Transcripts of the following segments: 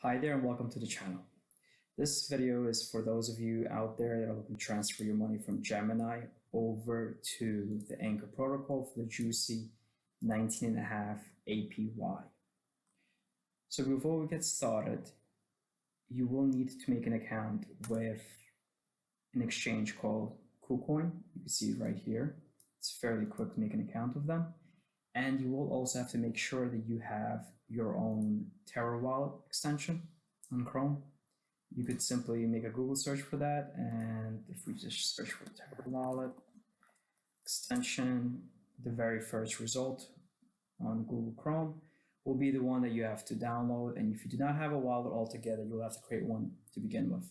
Hi there and welcome to the channel. This video is for those of you out there that are looking to transfer your money from Gemini over to the Anchor protocol for the juicy 19.5 APY. So before we get started, you will need to make an account with an exchange called Kucoin. You can see it right here. It's fairly quick to make an account with them. And you will also have to make sure that you have your own Terra Wallet extension on Chrome. You could simply make a Google search for that. And if we just search for Terra Wallet extension, the very first result on Google Chrome will be the one that you have to download. And if you do not have a wallet altogether, you'll have to create one to begin with.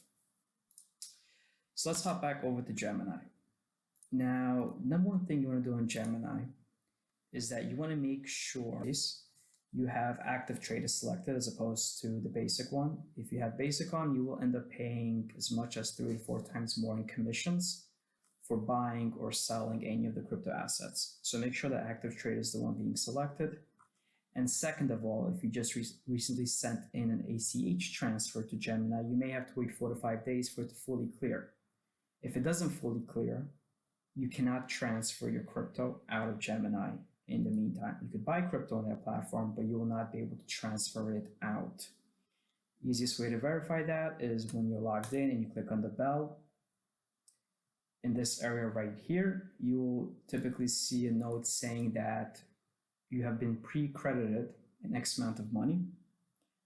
So let's hop back over to Gemini. Now, number one thing you want to do in Gemini is that you want to make sure you have active traders selected as opposed to the basic one. If you have basic on, you will end up paying as much as 3 to 4 times more in commissions for buying or selling any of the crypto assets. So make sure that active trader is the one being selected. And second of all, if you just recently sent in an ACH transfer to Gemini, you may have to wait 4 to 5 days for it to fully clear. If it doesn't fully clear, you cannot transfer your crypto out of Gemini. In the meantime, you could buy crypto on their platform, but you will not be able to transfer it out. Easiest way to verify that is when you're logged in and you click on the bell. In this area right here, you will typically see a note saying that you have been pre-credited an X amount of money,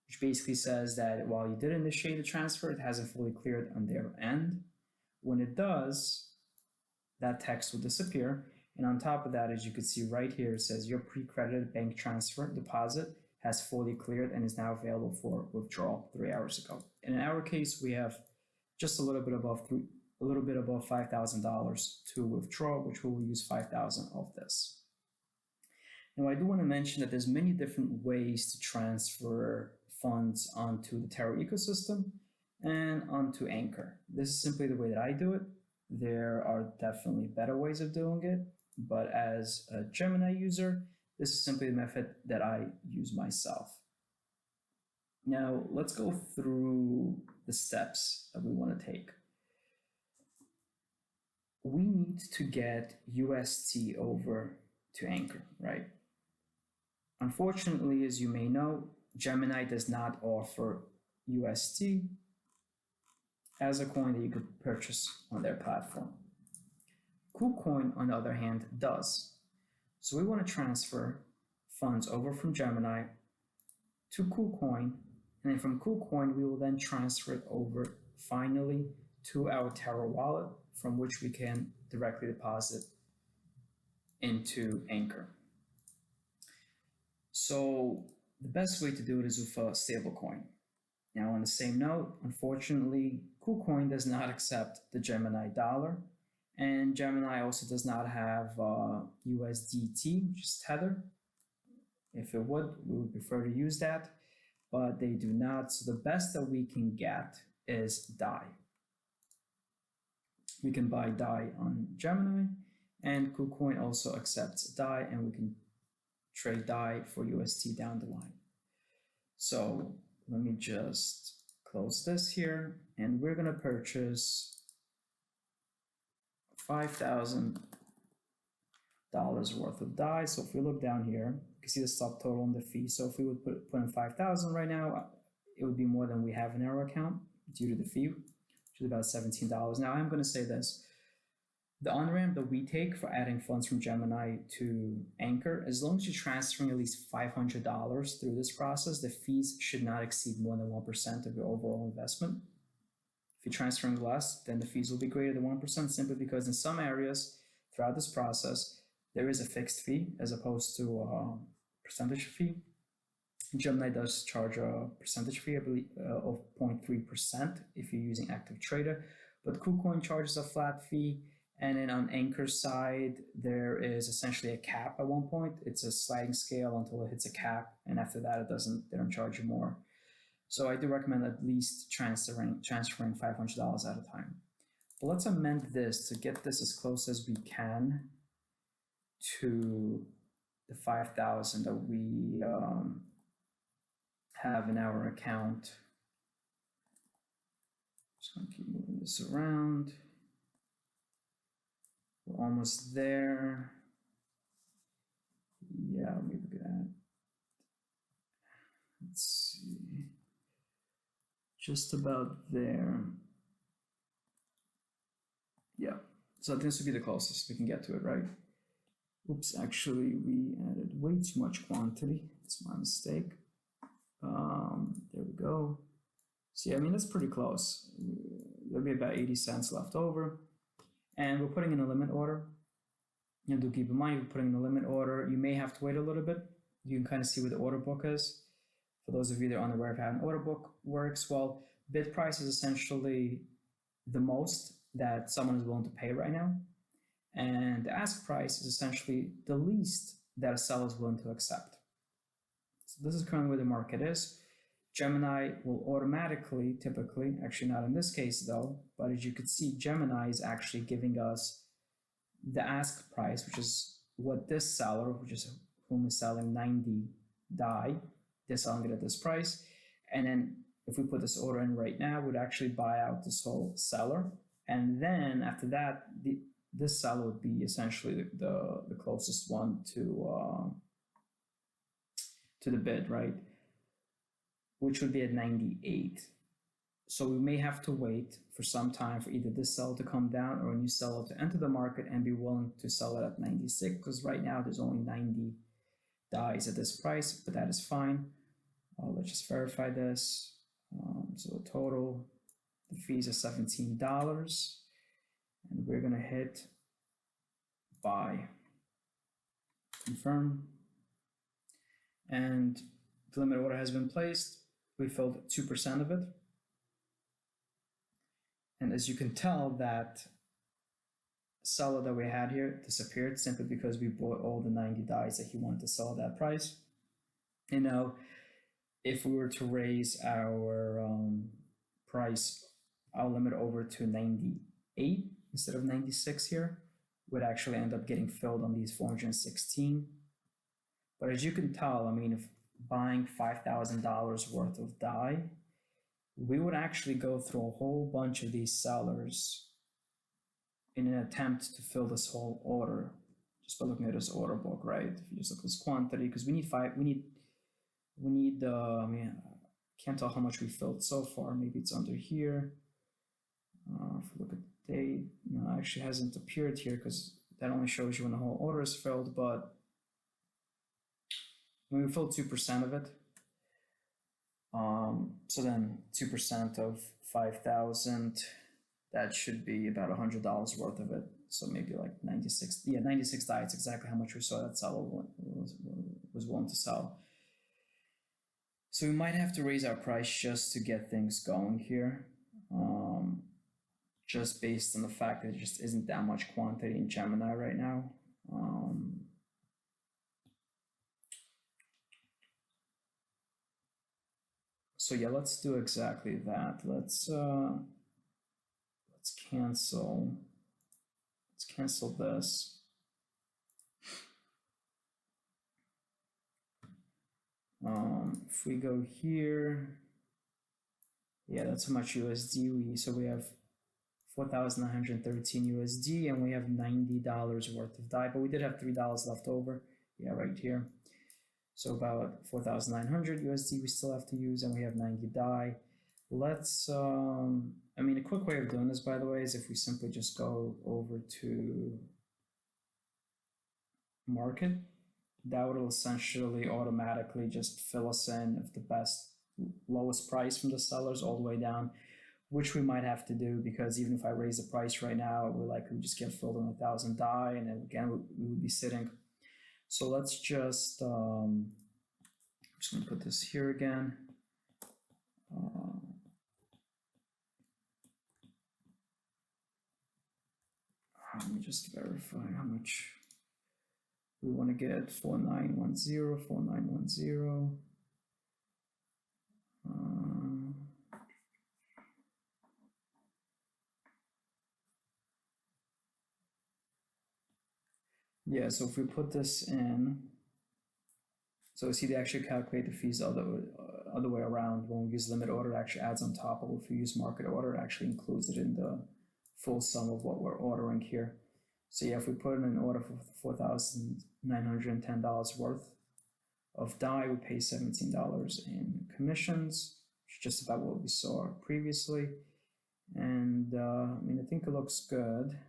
which basically says that while you did initiate the transfer, it hasn't fully cleared on their end. When it does, that text will disappear. And on top of that, as you can see right here, it says your pre-credited bank transfer deposit has fully cleared and is now available for withdrawal 3 hours ago. And in our case, we have just a little bit above $5,000 to withdraw, which we will use 5,000 of this. Now, I do want to mention that there's many different ways to transfer funds onto the Terra ecosystem and onto Anchor. This is simply the way that I do it. There are definitely better ways of doing it. But as a Gemini user, this is simply the method that I use myself. Now, let's go through the steps that we want to take. We need to get UST over to Anchor, right? Unfortunately, as you may know, Gemini does not offer UST as a coin that you could purchase on their platform. Kucoin, on the other hand, does. So we want to transfer funds over from Gemini to Kucoin, and then from Kucoin, we will then transfer it over finally to our Terra wallet, from which we can directly deposit into Anchor. So the best way to do it is with a stablecoin. Now, on the same note, unfortunately, Kucoin does not accept the Gemini dollar. And Gemini also does not have USDT, which is Tether. If it would, we would prefer to use that, but they do not. So the best that we can get is DAI. We can buy DAI on Gemini, and Kucoin also accepts DAI, and we can trade DAI for UST down the line. So let me just close this here, and we're going to purchase $5,000 worth of DAI. So if we look down here, you can see the subtotal and the fee. So if we would put in 5,000 right now, it would be more than we have in our account due to the fee, which is about $17. Now I'm going to say this. The on-ramp that we take for adding funds from Gemini to Anchor, as long as you're transferring at least $500 through this process, the fees should not exceed more than 1% of your overall investment. If you're transferring less, then the fees will be greater than 1%, simply because in some areas throughout this process, there is a fixed fee as opposed to a percentage fee. Gemini does charge a percentage fee, I believe, of 0.3% if you're using active trader, but Kucoin charges a flat fee. And then on Anchor's side, there is essentially a cap at one point. It's a sliding scale until it hits a cap, and after that, they don't charge you more. So I do recommend at least transferring $500 at a time. But let's amend this to get this as close as we can to the 5,000 that we have in our account Just gonna keep moving this around. We're almost there. Yeah, maybe we could add. Let's see. Just about there. Yeah, so this would be the closest we can get to it, right? Oops, actually we added way too much quantity. It's my mistake. There we go. So yeah, I mean, that's pretty close. There'll be about 80 cents left over. And we're putting in a limit order. And do keep in mind, you're putting in a limit order. You may have to wait a little bit. You can kind of see where the order book is. For those of you that are unaware of how an order book works, well, bid price is essentially the most that someone is willing to pay right now. And the ask price is essentially the least that a seller is willing to accept. So this is currently where the market is. Gemini will automatically, typically, actually not in this case though, but as you could see, Gemini is actually giving us the ask price, which is what this seller, which is whom is selling 90 DAI, they're selling it at this price. And then if we put this order in right now, we'd actually buy out this whole seller. And then after that, this seller would be essentially the closest one to the bid, right? Which would be at 98. So we may have to wait for some time for either this seller to come down or a new seller to enter the market and be willing to sell it at 96, because right now there's only 90 DAIs at this price, but that is fine. Let's just verify this. So the total, the fees are $17, and we're gonna hit buy, confirm, and the limit order has been placed. We filled 2% of it. And as you can tell, that seller that we had here disappeared simply because we bought all the 90 DAIs that he wanted to sell at that price. You know, if we were to raise our price, our limit over to 98 instead of 96 here, would actually end up getting filled on these 416. But as you can tell, I mean, if buying $5,000 worth of DAI, we would actually go through a whole bunch of these sellers in an attempt to fill this whole order, just by looking at this order book, right? If you just look at this quantity, because we need, I mean, I can't tell how much we filled so far. Maybe it's under here. If we look at the date, no, it actually hasn't appeared here because that only shows you when the whole order is filled, but we filled 2% of it. So then 2% of 5,000, that should be about $100 worth of it. So maybe like 96, yeah, 96 DAI. It's exactly how much we saw that seller was willing to sell. So we might have to raise our price just to get things going here. Just based on the fact that there just isn't that much quantity in Gemini right now. So yeah, let's do exactly that. Let's cancel. Let's cancel this. If we go here, yeah, that's how much USD so we have 4,913 USD, and we have $90 worth of DAI, but we did have $3 left over. Yeah, right here. So about 4,900 USD we still have to use, and we have 90 DAI. Let's, I mean, a quick way of doing this, by the way, is if we simply just go over to market, that would essentially automatically just fill us in of the best, lowest price from the sellers all the way down, which we might have to do, because even if I raise the price right now, it would likely just get filled in 1,000 DAI, and then again, we would be sitting. So let's just, I'm just gonna put this here again. Let me just verify how much we want to get. 4910, 4910. Yeah, so if we put this in, so see they actually calculate the fees other way around. When we use limit order, it actually adds on top of it. If you use market order, it actually includes it in the full sum of what we're ordering here. So yeah, if we put in an order for $4,910 worth of DAI, we pay $17 in commissions, which is just about what we saw previously. And I mean, I think it looks good.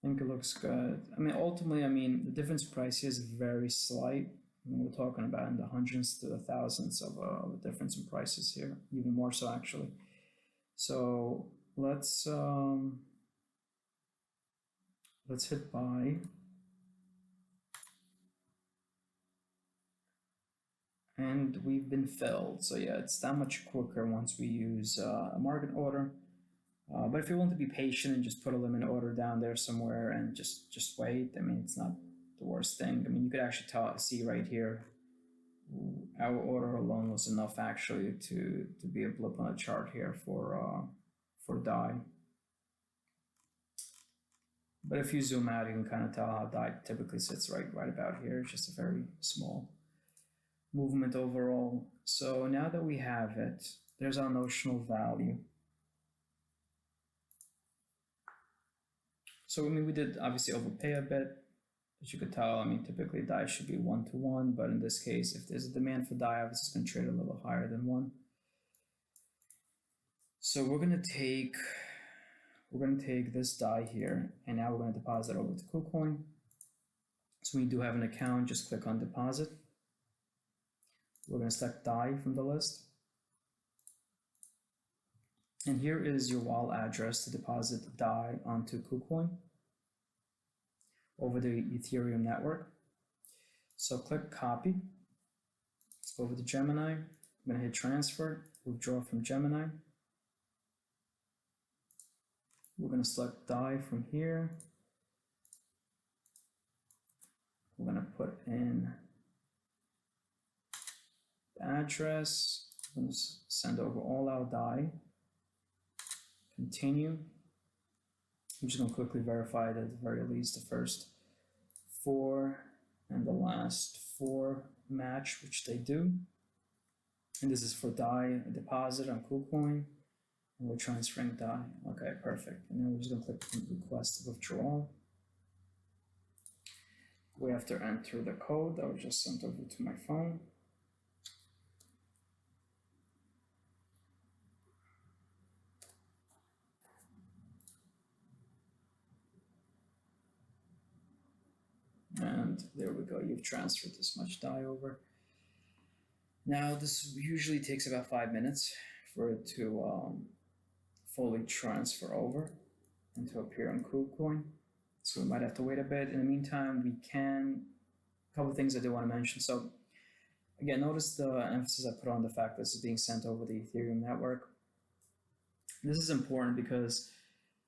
I mean, ultimately, I mean, the difference price here is very slight. I mean, we're talking about in the hundreds to the thousands of a difference in prices here, even more so actually. So let's hit buy. And we've been filled. So yeah, it's that much quicker once we use a market order. But if you want to be patient and just put a limit order down there somewhere and just wait, I mean, it's not the worst thing. I mean, you could actually see right here, our order alone was enough actually to be a blip on a chart here for DAI. But if you zoom out, you can kind of tell how DAI typically sits right about here. It's just a very small movement overall. So now that we have it, there's our notional value. So I mean, we did obviously overpay a bit, as you could tell. I mean, typically DAI should be 1-to-1, but in this case, if there's a demand for DAI, obviously it's going to trade a little higher than 1. So we're going to take this DAI here, and now we're going to deposit over to Kucoin. So we do have an account. Just click on deposit. We're going to select DAI from the list. And here is your wallet address to deposit DAI onto Kucoin over the Ethereum network. So click copy. Let's go over to Gemini. I'm going to hit transfer, withdraw from Gemini. We're going to select DAI from here. We're going to put in the address. We're going to send over all our DAI. Continue. I'm just going to quickly verify that at the very least the first 4 and the last 4 match, which they do. And this is for DAI, a deposit on Kucoin. And we're transferring DAI. Okay, perfect. And then we're just going to click request withdrawal. We have to enter the code that was just sent over to my phone. And there we go, you've transferred this much DAI over. Now this usually takes about 5 minutes for it to fully transfer over and to appear on Kucoin. So we might have to wait a bit. In the meantime, a couple of things I do want to mention. So again, notice the emphasis I put on the fact that this is being sent over the Ethereum network. This is important because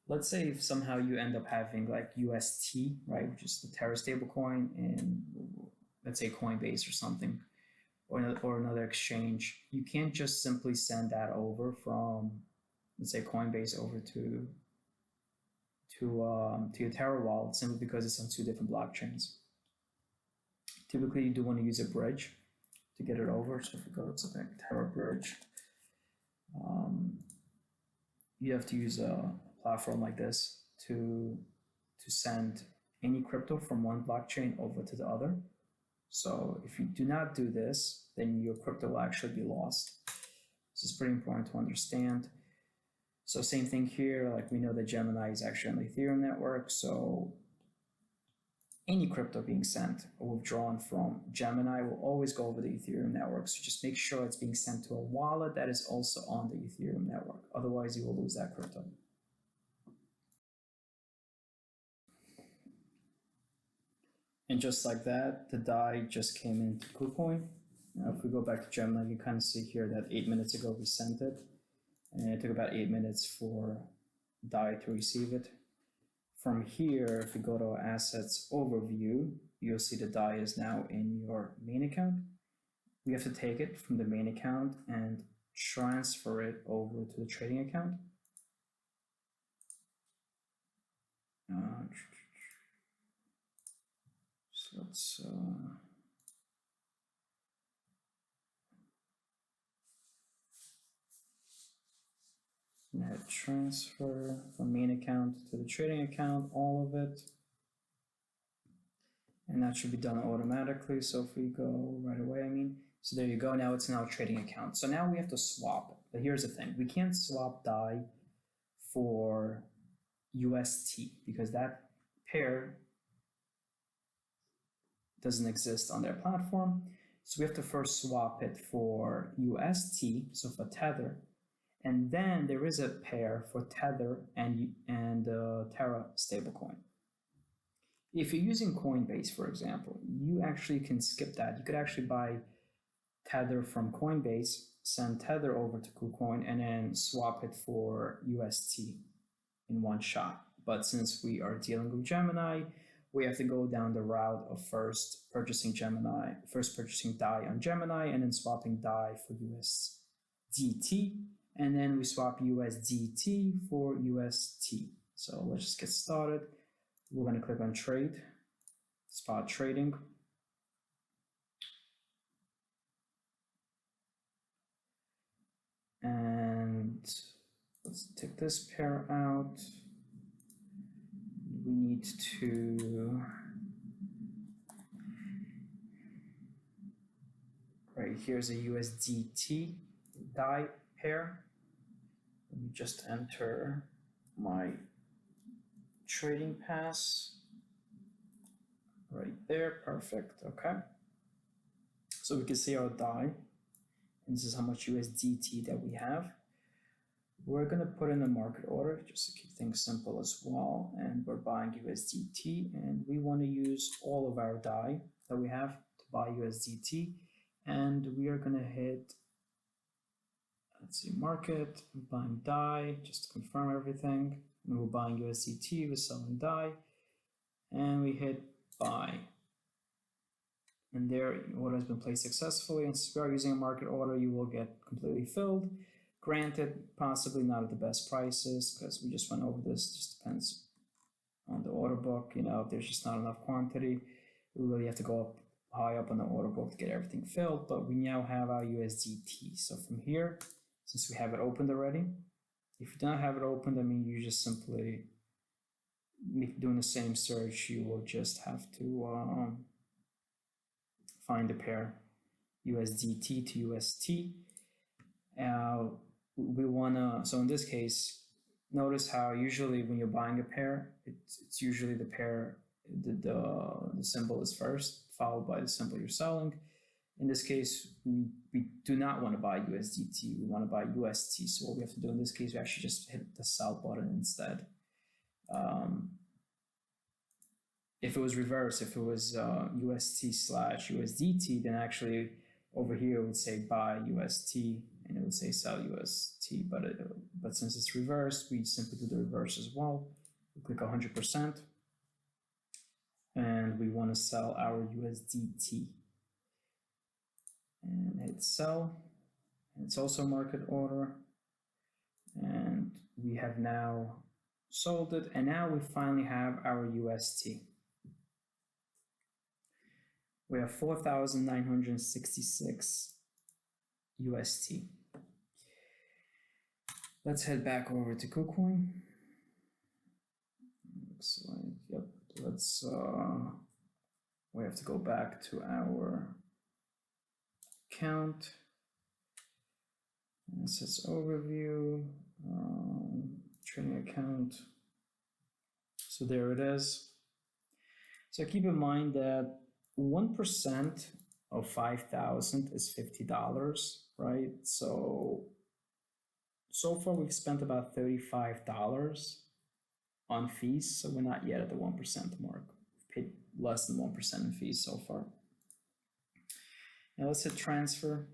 let's say if somehow you end up having like UST, right, which is the Terra stablecoin, in let's say Coinbase or something, or another exchange, you can't just simply send that over from, let's say, Coinbase over to your Terra Wallet simply because it's on 2 different blockchains. Typically, you do want to use a bridge to get it over. So if we go to something like Terra Bridge, you have to use a platform like this to send any crypto from one blockchain over to the other. So if you do not do this, then your crypto will actually be lost. This is pretty important to understand. So same thing here, like we know that Gemini is actually on the Ethereum network, so any crypto being sent or withdrawn from Gemini will always go over the Ethereum network. So just make sure it's being sent to a wallet that is also on the Ethereum network. Otherwise, you will lose that crypto. And just like that, the DAI just came into Kucoin. Now, if we go back to Gemini, you kind of see here that 8 minutes ago we sent it. And it took about 8 minutes for DAI to receive it. From here, if we go to our assets overview, you'll see the DAI is now in your main account. We have to take it from the main account and transfer it over to the trading account. So let's hit transfer from main account to the trading account, all of it. And that should be done automatically. So if we go right away, so there you go. Now it's in our trading account. So now we have to swap it. But here's the thing. We can't swap DAI for UST because that pair doesn't exist on their platform. So we have to first swap it for UST, so for Tether. And then there is a pair for Tether and Terra stablecoin. If you're using Coinbase, for example, you actually can skip that. You could actually buy Tether from Coinbase, send Tether over to Kucoin, and then swap it for UST in one shot. But since we are dealing with Gemini, we have to go down the route of first purchasing DAI on Gemini, and then swapping DAI for USDT, and then we swap USDT for UST. So let's just get started. We're going to click on trade, spot trading. And let's take this pair out. We need to, right, here's a USDT DAI pair. Let me just enter my trading pass right there. Perfect. Okay, so we can see our DAI, and this is how much USDT that we have. We're going to put in a market order just to keep things simple as well, and we're buying USDT, and we want to use all of our DAI that we have to buy USDT, and we are going to hit, let's see, market, buying DAI just to confirm everything. And we're buying USDT, we're selling DAI, and we hit buy. And there, order has been placed successfully. And since we are using a market order, you will get completely filled. Granted, possibly not at the best prices because we just went over this. Just depends on the order book. If there's just not enough quantity, we really have to go up high up on the order book to get everything filled. But we now have our USDT. So from here, since we have it opened already, if you don't have it opened, you just simply doing the same search. You will just have to find a pair USDT to UST. We wanna, so in this case, notice how usually when you're buying a pair, it's usually the pair, the symbol is first, followed by the symbol you're selling. In this case, we do not want to buy USDT, we want to buy UST. So what we have to do in this case, we actually just hit the sell button instead. If it was reversed, if it was UST/USDT, then actually over here it would say buy UST and it would say sell UST. But since it's reversed, we simply do the reverse as well. We click 100%, and we want to sell our USDT. And hit sell, and it's also market order, and we have now sold it, and now we finally have our UST. We have 4,966 UST. Let's head back over to Kucoin. Looks like, yep, we have to go back to our account, assets overview, trading account. So there it is. So keep in mind that 1% of 5,000 is $50, right? So far we've spent about $35 on fees, so we're not yet at the 1% mark. We've paid less than 1% in fees so far. Now let's hit transfer,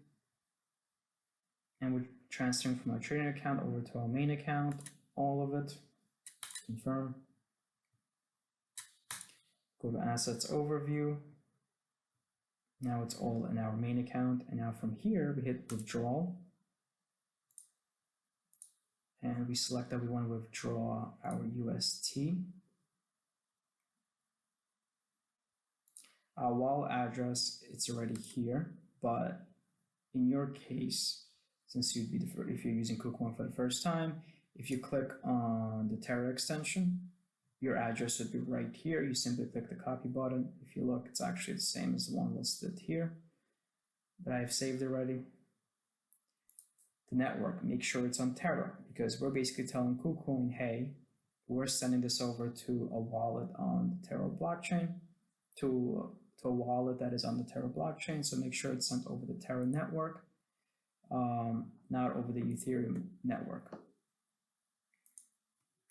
and we're transferring from our trading account over to our main account, all of it, confirm. Go to assets overview. Now it's all in our main account, and now from here we hit withdrawal, and we select that we want to withdraw our UST. Our wallet address, it's already here, but in your case, since if you're using Kucoin for the first time, If you click on the Terra extension, your address would be right here. You simply click the copy button. If you look, it's actually the same as the one listed here that I've saved already. The network, make sure it's on Terra, because we're basically telling Kucoin, hey, we're sending this over to a wallet on the Terra blockchain, to a wallet that is on the Terra blockchain. So make sure it's sent over the Terra network, not over the Ethereum network.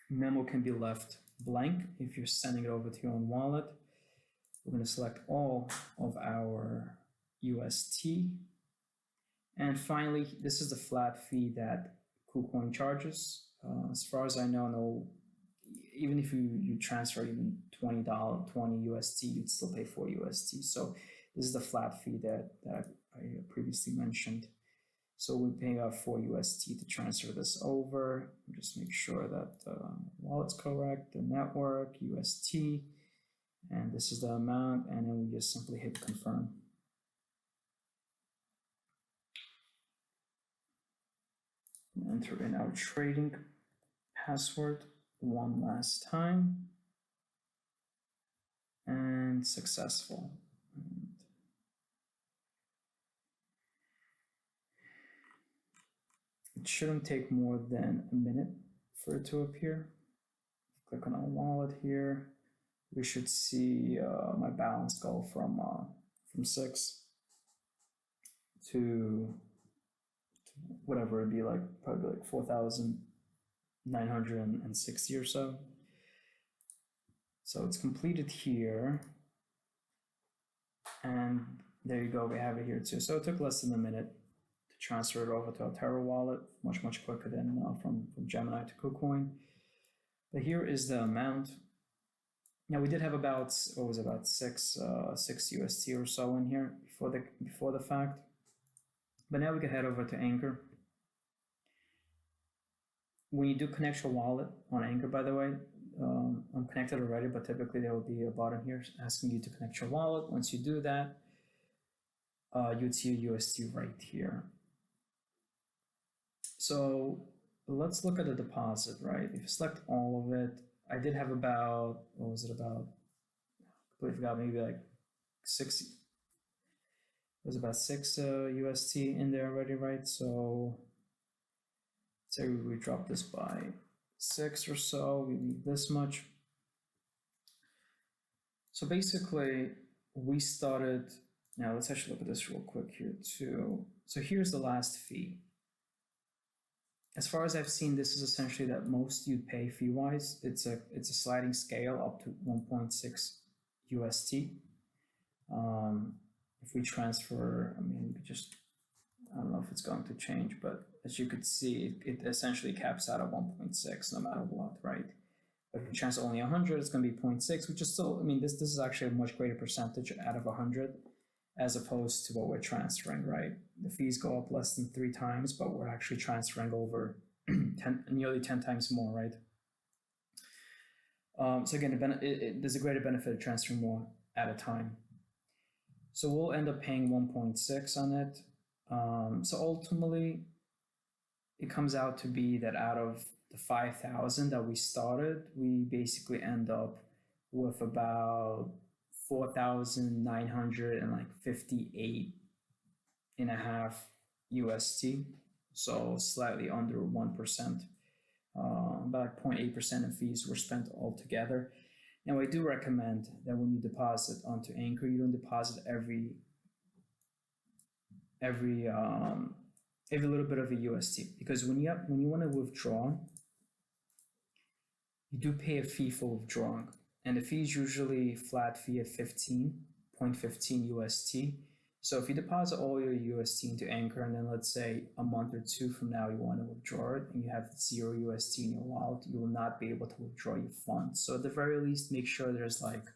Memo can be left blank if you're sending it over to your own wallet. We're going to select all of our UST. And finally, this is the flat fee that Kucoin charges. As far as I know, even if you transfer even $20, 20 UST, you'd still pay 4 UST. So this is the flat fee that I previously mentioned. So we pay out 4 UST to transfer this over. Just make sure that the wallet's correct, the network, UST, and this is the amount, and then we just simply hit confirm. Enter in our trading password one last time, and successful. It shouldn't take more than a minute for it to appear. Click on our wallet here. We should see my balance go from 6 to whatever it'd be, like probably like 4,960 or so. So it's completed here, and there you go. We have it here too. So it took less than a minute to transfer it over to our Terra wallet, much quicker than from Gemini to Kucoin. But here is the amount. Now we did have about, what was it, about 6 UST or so in here before the fact. But now we can head over to Anchor. When you do connect your wallet on Anchor, by the way, I'm connected already, but typically there will be a button here asking you to connect your wallet. Once you do that, you'd see a UST right here. So let's look at the deposit, right? If you select all of it, I did have about, what was it about? I completely forgot, maybe like 60. It was about 6 UST in there already, right? So say we drop this by 6 or so, we leave this much. So basically we started, now let's actually look at this real quick here too. So here's the last fee. As far as I've seen, this is essentially that most you'd pay fee-wise. It's a sliding scale up to 1.6 UST. If we transfer, I mean, we just, I don't know if it's going to change, but as you could see, it essentially caps out at 1.6 no matter what, right? But if we transfer only 100, it's going to be 0.6, which is still, I mean, this is actually a much greater percentage out of 100 as opposed to what we're transferring, right? The fees go up less than 3 times, but we're actually transferring over nearly 10 times more, right? So again, there's a greater benefit of transferring more at a time. So we'll end up paying 1.6 on it. So ultimately, it comes out to be that out of the 5,000 that we started, we basically end up with about 4,958.5 UST, so slightly under 1%. About 0.8% of fees were spent altogether. Now, I do recommend that when you deposit onto Anchor, you don't deposit every little bit of a UST, because when you want to withdraw, you do pay a fee for withdrawing, and the fee is usually flat fee at 15.15 UST. So if you deposit all your UST into Anchor, and then let's say a month or 2 from now you want to withdraw it, and you have 0 UST in your wallet, you will not be able to withdraw your funds. So at the very least, make sure there's like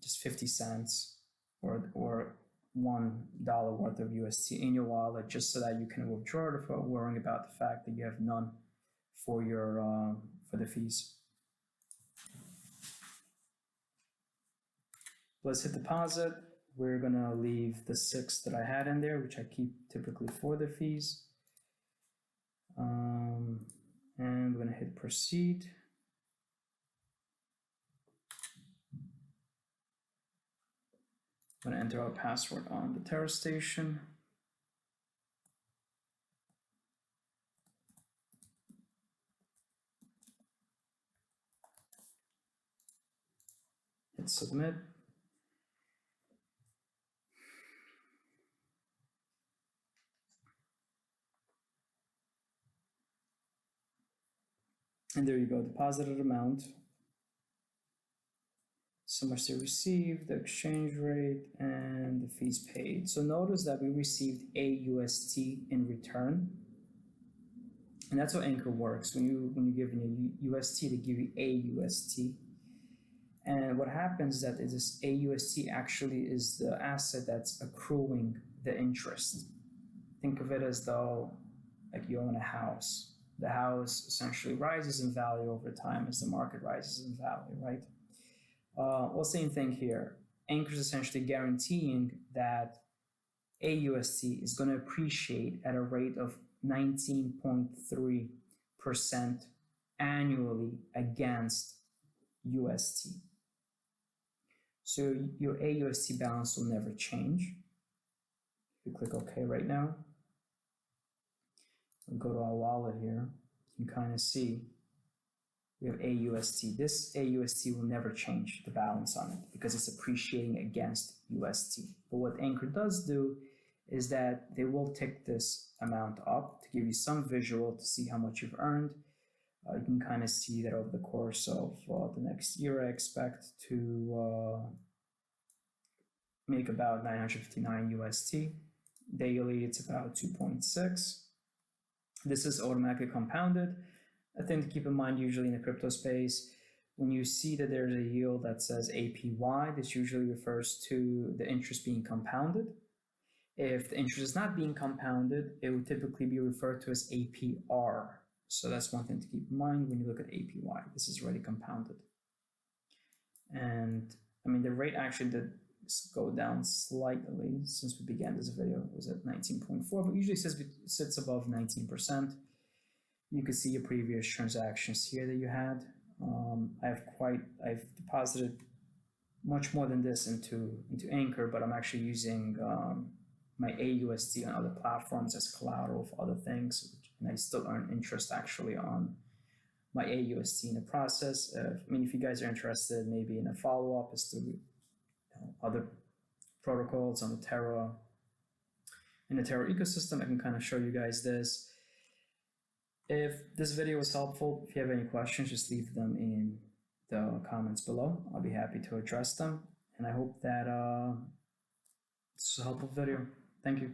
just 50 cents or $1 worth of UST in your wallet, just so that you can withdraw it without worrying about the fact that you have none for your for the fees. Let's hit deposit. We're gonna leave the 6 that I had in there, which I keep typically for the fees. And we're gonna hit proceed. I'm gonna enter our password on the Terra station. Hit submit. And there you go, deposited amount, so much they received, the exchange rate, and the fees paid. So notice that we received a UST in return. And that's how Anchor works. When you give a UST, they give you a UST. And what happens is that this AUST actually is the asset that's accruing the interest. Think of it as though like you own a house. The house essentially rises in value over time as the market rises in value, right? Well, same thing here. Anchor is essentially guaranteeing that AUST is going to appreciate at a rate of 19.3% annually against UST. So your AUST balance will never change. If you click OK right now, we'll go to our wallet here. You can kind of see we have AUST. This AUST will never change the balance on it because it's appreciating against UST. But what Anchor does do is that they will tick this amount up to give you some visual to see how much you've earned. You can kind of see that over the course of the next year, I expect to make about 959 UST. Daily, it's about 2.6. This is automatically compounded. A thing to keep in mind usually in the crypto space, when you see that there's a yield that says APY, this usually refers to the interest being compounded. If the interest is not being compounded, it would typically be referred to as APR. So that's one thing to keep in mind when you look at APY. This is already compounded. And I mean, the rate actually did go down slightly since we began this video. It was at 19.4, but usually it sits above 19%. You can see your previous transactions here that you had. I've deposited much more than this into Anchor, but I'm actually using my AUST on other platforms as collateral for other things, and I still earn interest actually on my AUST in the process. I mean, if you guys are interested, maybe in a follow-up as to other protocols on the Terra, in the Terra ecosystem, I can kind of show you guys this. If this video was helpful, if you have any questions, just leave them in the comments below. I'll be happy to address them. And I hope that this is a helpful video. Thank you.